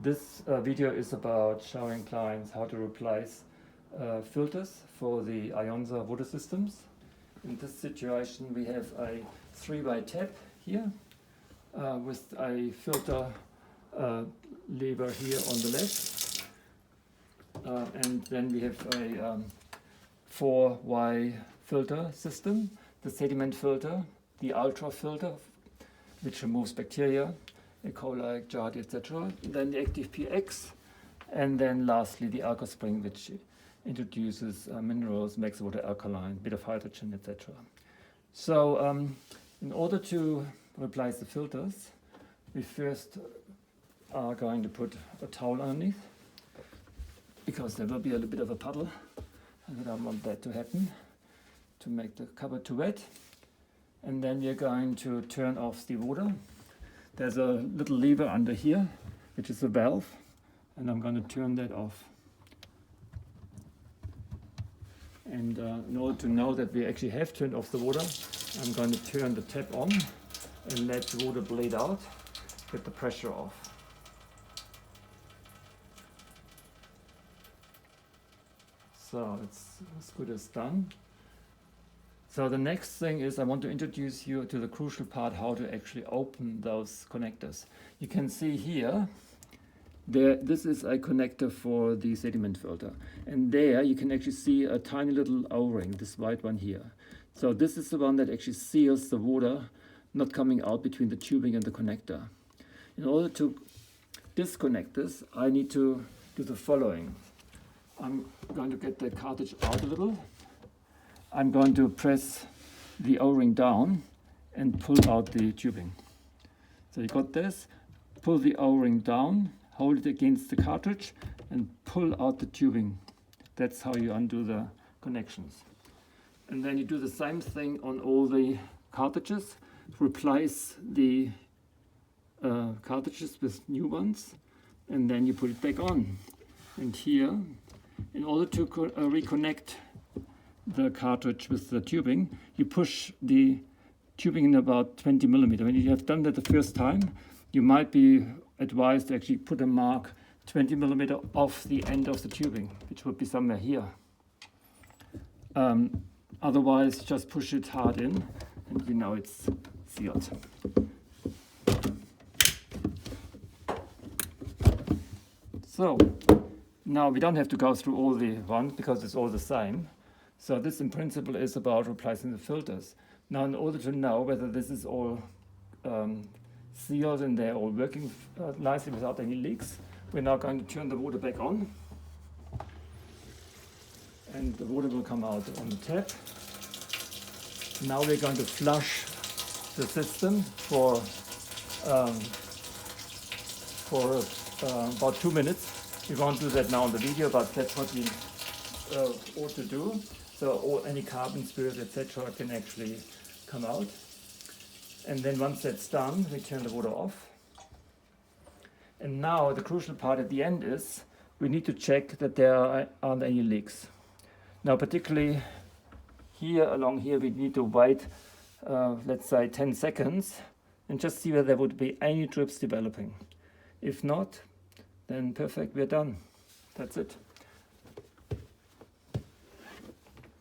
This video is about showing clients how to replace filters for the Ionza water systems. In this situation we have a 3-way tap here with a filter lever here on the left, and then we have a 4-way filter system, the sediment filter, the ultra filter which removes bacteria, E. coli, Giardia, etc. Then the active PX, and then lastly the Alka spring, which introduces minerals, makes the water alkaline, bit of hydrogen, etc. So in order to replace the filters, we first are going to put a towel underneath, because there will be a little bit of a puddle, and we don't want that to happen, to make the cover too wet. And then we're going to turn off the water. There's a little lever under here, which is a valve, and I'm going to turn that off. And in order to know that we actually have turned off the water, I'm going to turn the tap on and let the water bleed out, get the pressure off. So it's as good as done. So the next thing is I want to introduce you to the crucial part, how to actually open those connectors. You can see here, this is a connector for the sediment filter. And there you can actually see a tiny little O-ring, this white one here. So this is the one that actually seals the water not coming out between the tubing and the connector. In order to disconnect this, I need to do the following. I'm going to get the cartridge out a little. I'm going to press the O-ring down and pull out the tubing. So you got this, pull the O-ring down, hold it against the cartridge and pull out the tubing. That's how you undo the connections. And then you do the same thing on all the cartridges. Replace the cartridges with new ones, and then you put it back on. And here, in order to reconnect the cartridge with the tubing, you push the tubing in about 20 millimeters. When you have done that the first time, you might be advised to actually put a mark 20 millimeters off the end of the tubing, which would be somewhere here. Otherwise, just push it hard in, and you know it's sealed. So now we don't have to go through all the ones because it's all the same. So this in principle is about replacing the filters. Now in order to know whether this is all sealed and they're all working nicely without any leaks, we're now going to turn the water back on. And the water will come out on the tap. Now we're going to flush the system for about 2 minutes. We won't do that now on the video, but that's what we ought to do. So any carbon, spirit, etc. can actually come out. And then once that's done, we turn the water off. And now the crucial part at the end is we need to check that there aren't any leaks. Now particularly here, along here, we need to wait, let's say 10 seconds and just see whether there would be any drips developing. If not, then perfect, we're done. That's it.